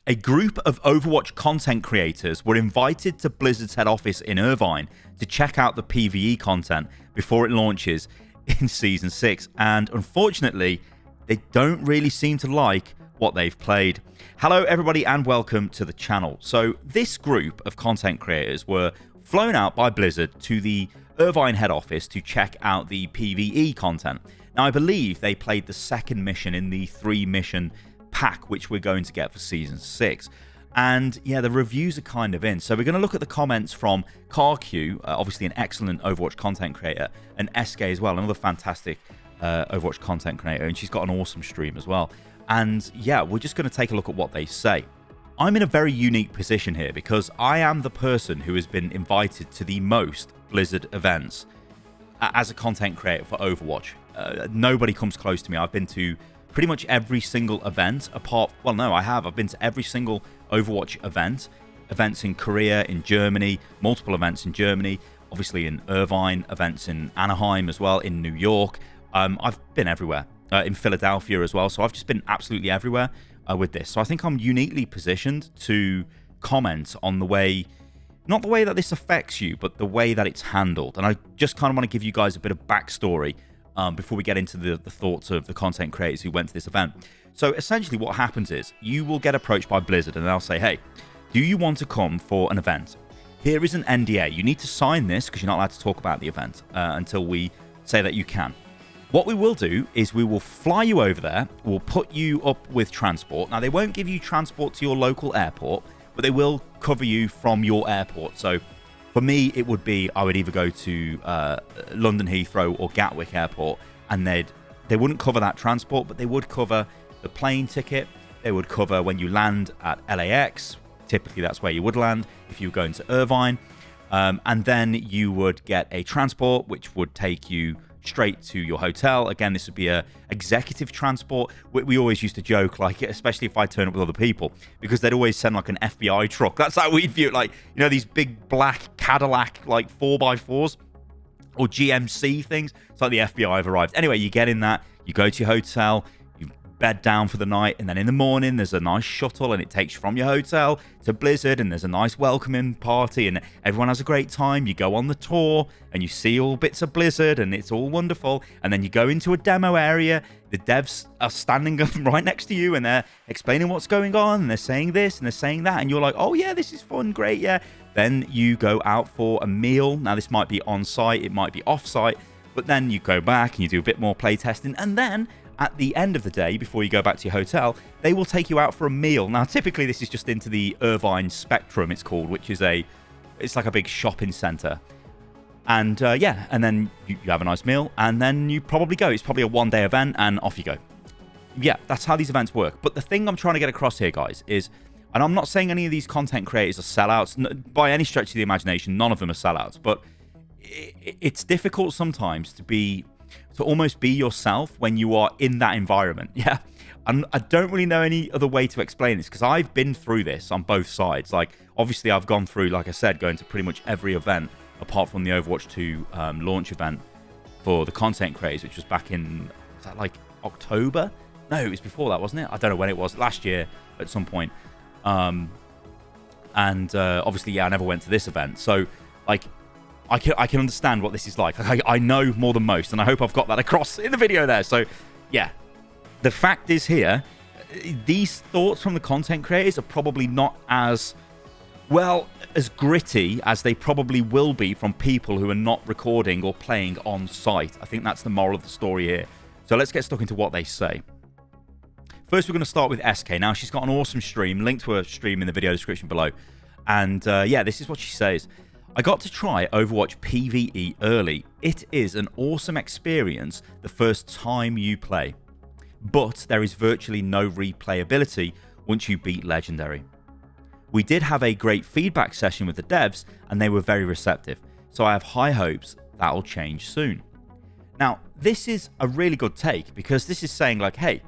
A group of Overwatch content creators were invited to Blizzard's head office in Irvine to check out the PvE content before it launches in Season 6, and unfortunately, they don't really seem to like what they've played. Hello everybody and welcome to the channel. So this group of content creators were flown out by Blizzard to the Irvine head office to check out the PvE content. Now I believe they played the second mission in the 3-mission pack which we're going to get for Season 6. And yeah, the reviews are kind of in. So we're going to look at the comments from Kakus, obviously an excellent Overwatch content creator, and SK as well, another fantastic Overwatch content creator, and she's got an awesome stream as well. And yeah, we're just going to take a look at what they say. I'm in a very unique position here because I am the person who has been invited to the most Blizzard events as a content creator for Overwatch. Nobody comes close to me. I've been to pretty much every single event apart... Well, no, I've been to every single Overwatch event. Events in Korea, in Germany, multiple events in Germany, obviously in Irvine, events in Anaheim as well, in New York. I've been everywhere. In Philadelphia as well. So I've just been absolutely everywhere with this. So I think I'm uniquely positioned to comment on the way... Not the way that this affects you, but the way that it's handled. And I just kind of want to give you guys a bit of backstory before we get into the thoughts of the content creators who went to this event. So essentially what happens is you will get approached by Blizzard and they'll say, hey, do you want to come for an event? Here is an NDA. You need to sign this because you're not allowed to talk about the event until we say that you can. What we will do is we will fly you over there. We'll put you up with transport. Now, they won't give you transport to your local airport, but they will cover you from your airport. So for me, it would be I would either go to London Heathrow or Gatwick Airport, and they wouldn't cover that transport, but they would cover the plane ticket. They would cover when you land at LAX. Typically, that's where you would land if you were going to Irvine. And then you would get a transport, which would take you straight to your hotel. Again, this would be a executive transport. We always used to joke, like, especially if I turn up with other people, because they'd always send like an FBI truck. That's how we'd view it, like, you know, these big black Cadillac like 4x4s or GMC things. It's like the FBI have arrived. Anyway, you get in that, you go to your hotel, you bed down for the night, and then in the morning there's a nice shuttle and it takes you from your hotel to Blizzard, and there's a nice welcoming party and everyone has a great time. You go on the tour and you see all bits of Blizzard and it's all wonderful, and then you go into a demo area. The devs are standing up right next to you and they're explaining what's going on, and they're saying this and they're saying that, and you're like, oh yeah, this is fun, great, yeah. Then you go out for a meal. Now this might be on site, it might be off site, but then you go back and you do a bit more play testing, and then at the end of the day, before you go back to your hotel, they will take you out for a meal. Now, typically, this is just into the Irvine Spectrum, it's called, which is it's like a big shopping center. And yeah, and then you have a nice meal, and then you probably go. It's probably a one-day event, and off you go. Yeah, that's how these events work. But the thing I'm trying to get across here, guys, is, and I'm not saying any of these content creators are sellouts. By any stretch of the imagination, none of them are sellouts. But it's difficult sometimes to almost be yourself when you are in that environment. Yeah, and I don't really know any other way to explain this because I've been through this on both sides. Like, obviously I've gone through, like I said, going to pretty much every event apart from the Overwatch 2 launch event for the content creators, which was back in, was that like October? No, it was before that, wasn't it? I don't know when it was, last year at some point. Obviously, yeah, I never went to this event. So like, I can understand what this is like. I know more than most, and I hope I've got that across in the video there. So, yeah, the fact is here, these thoughts from the content creators are probably not as, well, as gritty as they probably will be from people who are not recording or playing on site. I think that's the moral of the story here. So let's get stuck into what they say. First, we're going to start with SK. Now, she's got an awesome stream. Link to her stream in the video description below. And yeah, this is what she says. I got to try Overwatch PvE early. It is an awesome experience the first time you play, but there is virtually no replayability once you beat Legendary. We did have a great feedback session with the devs and they were very receptive, so I have high hopes that'll change soon. Now, this is a really good take because this is saying like, hey,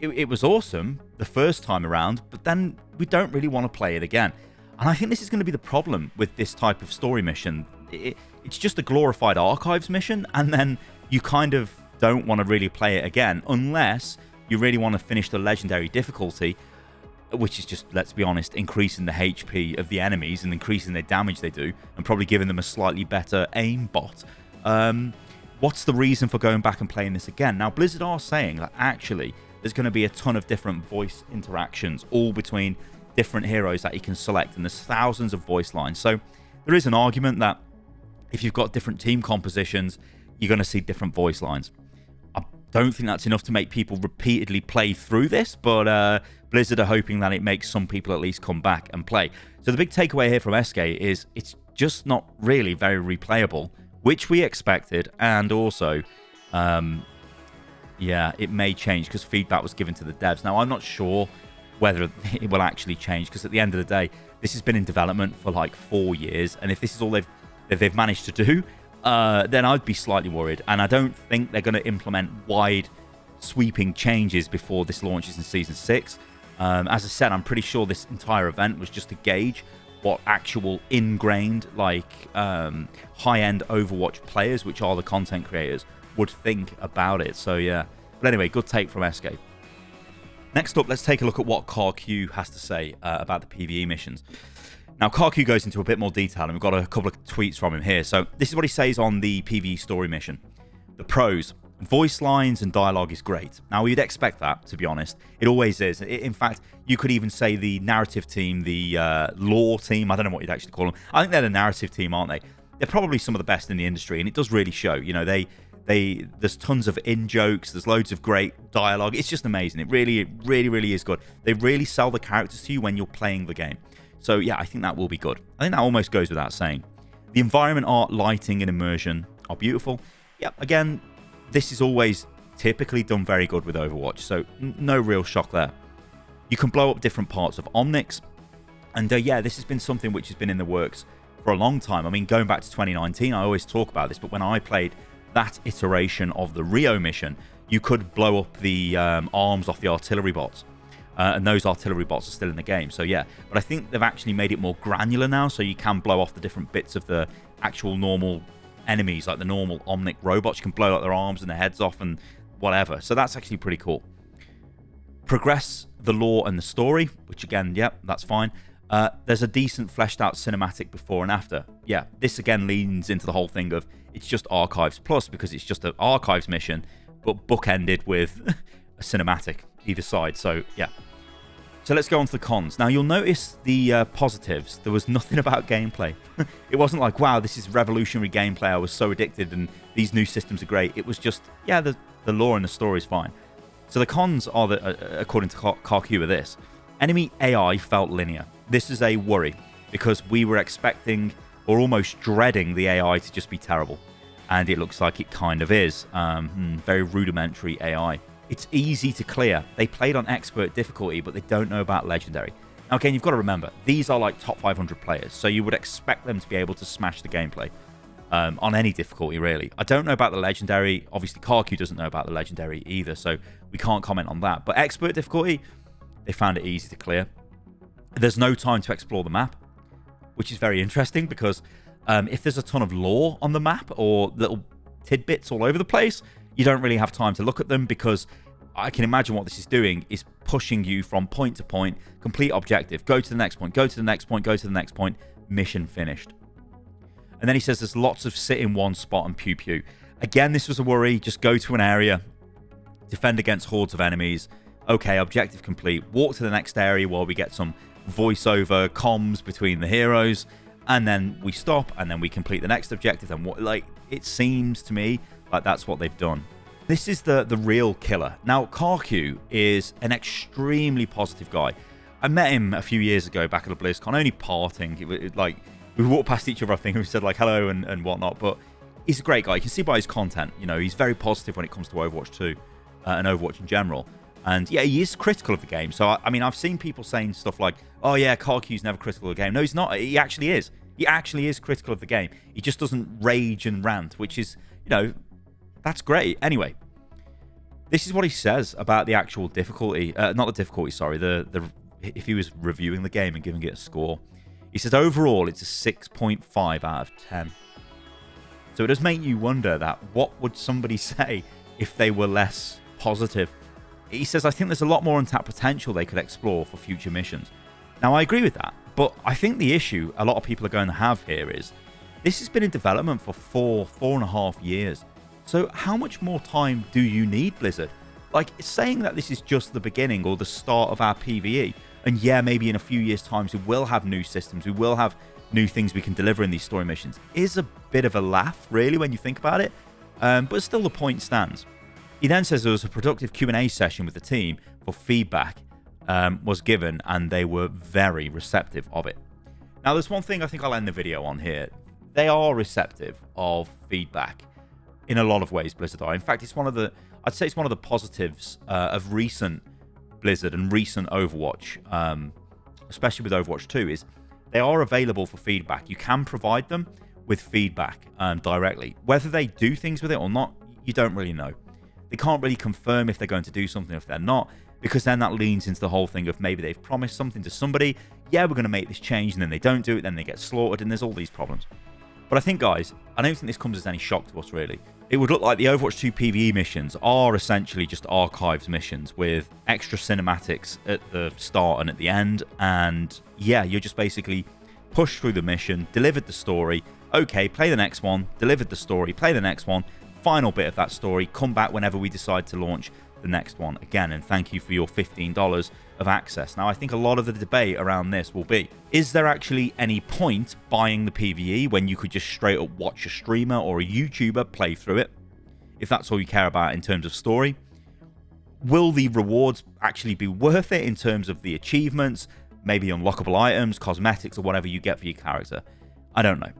it was awesome the first time around, but then we don't really want to play it again. And I think this is going to be the problem with this type of story mission. It's just a glorified archives mission, and then you kind of don't want to really play it again unless you really want to finish the legendary difficulty. which is just, let's be honest, increasing the HP of the enemies and increasing their damage they do, and probably giving them a slightly better aimbot. What's the reason for going back and playing this again? Now, Blizzard are saying that actually there's going to be a ton of different voice interactions, all between different heroes that you can select, and there's thousands of voice lines. So there is an argument that if you've got different team compositions, you're going to see different voice lines. I don't think that's enough to make people repeatedly play through this, but Blizzard are hoping that it makes some people at least come back and play. So the big takeaway here from SK is it's just not really very replayable, which we expected, and also, yeah, it may change because feedback was given to the devs. Now, I'm not sure whether it will actually change, because at the end of the day, this has been in development for like 4 years, and if this is all they've managed to do, then I'd be slightly worried. And I don't think they're going to implement wide sweeping changes before this launches in Season 6. As I said, I'm pretty sure this entire event was just to gauge what actual ingrained, like, high-end Overwatch players, which are the content creators, would think about it. So yeah, but anyway, good take from SK. Next up, let's take a look at what Kakus has to say about the PvE missions. Now, Kakus goes into a bit more detail, and we've got a couple of tweets from him here. So this is what he says on the PvE story mission. The pros: voice lines and dialogue is great. Now, we'd expect that, to be honest. It always is. In fact, you could even say the narrative team, the lore team, I don't know what you'd actually call them. I think they're the narrative team, aren't they? They're probably some of the best in the industry, and it does really show. You know, there's tons of in-jokes, there's loads of great dialogue. It's just amazing. It really is good. They really sell the characters to you when you're playing the game. So yeah, I think that will be good. I think that almost goes without saying. The environment art, lighting, and immersion are beautiful. Yeah, again, this is always typically done very good with Overwatch, so no real shock there. You can blow up different parts of Omnics, and yeah, this has been something which has been in the works for a long time. I mean, going back to 2019, I always talk about this, but when I played that iteration of the Rio mission, you could blow up the arms off the artillery bots. And those artillery bots are still in the game. So yeah, but I think they've actually made it more granular now, so you can blow off the different bits of the actual normal enemies, like the normal Omnic robots. You can blow out their arms and their heads off and whatever. So that's actually pretty cool. Progress the lore and the story, which again, yep, that's fine. There's a decent fleshed out cinematic before and after. Yeah, this again leans into the whole thing of it's just Archives Plus, because it's just an Archives mission, but bookended with a cinematic either side. So yeah. So let's go on to the cons. Now, you'll notice the positives. There was nothing about gameplay. It wasn't like, wow, this is revolutionary gameplay. I was so addicted and these new systems are great. It was just, yeah, the lore and the story is fine. So the cons are, according to Kakus, are this. Enemy AI felt linear. This is a worry, because we were expecting or almost dreading the AI to just be terrible. And it looks like it kind of is. Very rudimentary AI. It's easy to clear. They played on expert difficulty, but they don't know about legendary. Now, again, you've got to remember, these are like top 500 players, so you would expect them to be able to smash the gameplay on any difficulty, really. I don't know about the legendary. Obviously, Kakus doesn't know about the legendary either, so we can't comment on that. But expert difficulty, they found it easy to clear. There's no time to explore the map, which is very interesting, because if there's a ton of lore on the map or little tidbits all over the place, you don't really have time to look at them, because I can imagine what this is doing is pushing you from point to point, complete objective, go to the next point, go to the next point, go to the next point, mission finished. And then he says there's lots of sit in one spot and pew pew. Again, this was a worry. Just go to an area, defend against hordes of enemies. Okay, objective complete. Walk to the next area while we get some voiceover comms between the heroes, and then we stop, and then we complete the next objective. And what, like, it seems to me like that's what they've done. This is the real killer. Now, Kakus is an extremely positive guy. I met him a few years ago back at a BlizzCon, only parting. Like, we walked past each other, I think, and we said, like, hello and whatnot. But he's a great guy. You can see by his content, you know, he's very positive when it comes to Overwatch 2 and Overwatch in general. And yeah, he is critical of the game. So, I mean, I've seen people saying stuff like, oh yeah, Kakus never critical of the game. No, he's not. He actually is. He actually is critical of the game. He just doesn't rage and rant, which is, you know, that's great. Anyway, this is what he says about the actual difficulty. Not the difficulty, sorry. If he was reviewing the game and giving it a score. He says, overall, it's a 6.5 out of 10. So it does make you wonder that what would somebody say if they were less positive? He says, I think there's a lot more untapped potential they could explore for future missions. Now, I agree with that, but I think the issue a lot of people are going to have here is this has been in development for 4.5 years. So how much more time do you need, Blizzard? Like, saying that this is just the beginning or the start of our PvE, and yeah, maybe in a few years' time we will have new systems, we will have new things we can deliver in these story missions, is a bit of a laugh, really, when you think about it. But still, the point stands. He then says there was a productive Q&A session with the team for feedback was given, and they were very receptive of it. Now, there's one thing I think I'll end the video on here. They are receptive of feedback in a lot of ways, Blizzard are. In fact, it's I'd say it's one of the positives of recent Blizzard and recent Overwatch, especially with Overwatch 2, is they are available for feedback. You can provide them with feedback directly. Whether they do things with it or not, you don't really know. They can't really confirm if they're going to do something if they're not, because then that leans into the whole thing of maybe they've promised something to somebody, yeah, we're going to make this change, and then they don't do it, then they get slaughtered, and there's all these problems. But I think, guys, I don't think this comes as any shock to us, really. It would look like the Overwatch 2 PvE missions are essentially just archives missions with extra cinematics at the start and at the end, and yeah, you're just basically pushed through the mission, delivered the story, okay, play the next one, delivered the story, play the next one, final bit of that story, come back whenever we decide to launch the next one again, and thank you for your $15 of access. Now, I think a lot of the debate around this will be, is there actually any point buying the PvE when you could just straight up watch a streamer or a YouTuber play through it, if that's all you care about in terms of story? Will the rewards actually be worth it in terms of the achievements, maybe unlockable items, cosmetics, or whatever you get for your character? I don't know.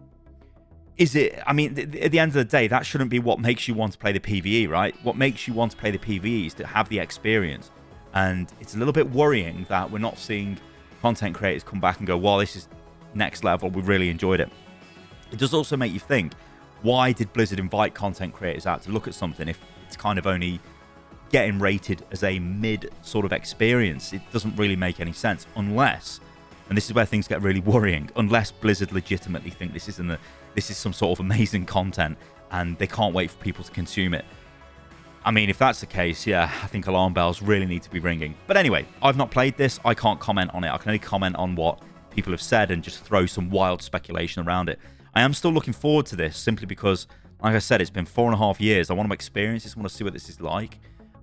Is it, I mean, at the end of the day, that shouldn't be what makes you want to play the PvE, right? What makes you want to play the PvE is to have the experience. And it's a little bit worrying that we're not seeing content creators come back and go, well, this is next level, we really enjoyed it. It does also make you think, why did Blizzard invite content creators out to look at something if it's kind of only getting rated as a mid sort of experience? It doesn't really make any sense unless, and this is where things get really worrying, unless Blizzard legitimately think this is some sort of amazing content and they can't wait for people to consume it. I mean, if that's the case, yeah, I think alarm bells really need to be ringing. But anyway, I've not played this. I can't comment on it. I can only comment on what people have said and just throw some wild speculation around it. I am still looking forward to this simply because, like I said, it's been 4.5 years. I want to experience this. I want to see what this is like.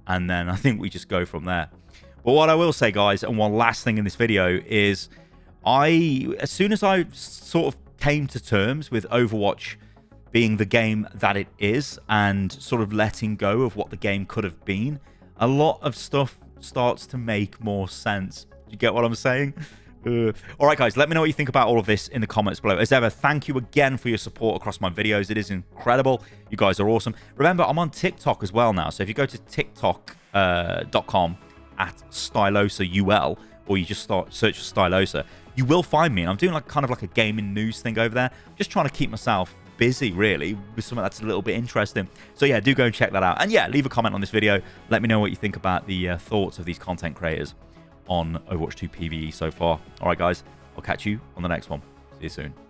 And then I think we just go from there. But what I will say, guys, and one last thing in this video is as soon as I sort of came to terms with Overwatch being the game that it is and sort of letting go of what the game could have been, a lot of stuff starts to make more sense. You get what I'm saying? All right, guys, let me know what you think about all of this in the comments below. As ever, thank you again for your support across my videos. It is incredible. You guys are awesome. Remember, I'm on TikTok as well now. So if you go to tiktok.com @StylosaUL, or you just search for Stylosa, you will find me. And I'm doing kind of like a gaming news thing over there. Just trying to keep myself busy, really, with something that's a little bit interesting. So yeah, do go and check that out. And yeah, leave a comment on this video. Let me know what you think about the thoughts of these content creators on Overwatch 2 PvE so far. All right, guys, I'll catch you on the next one. See you soon.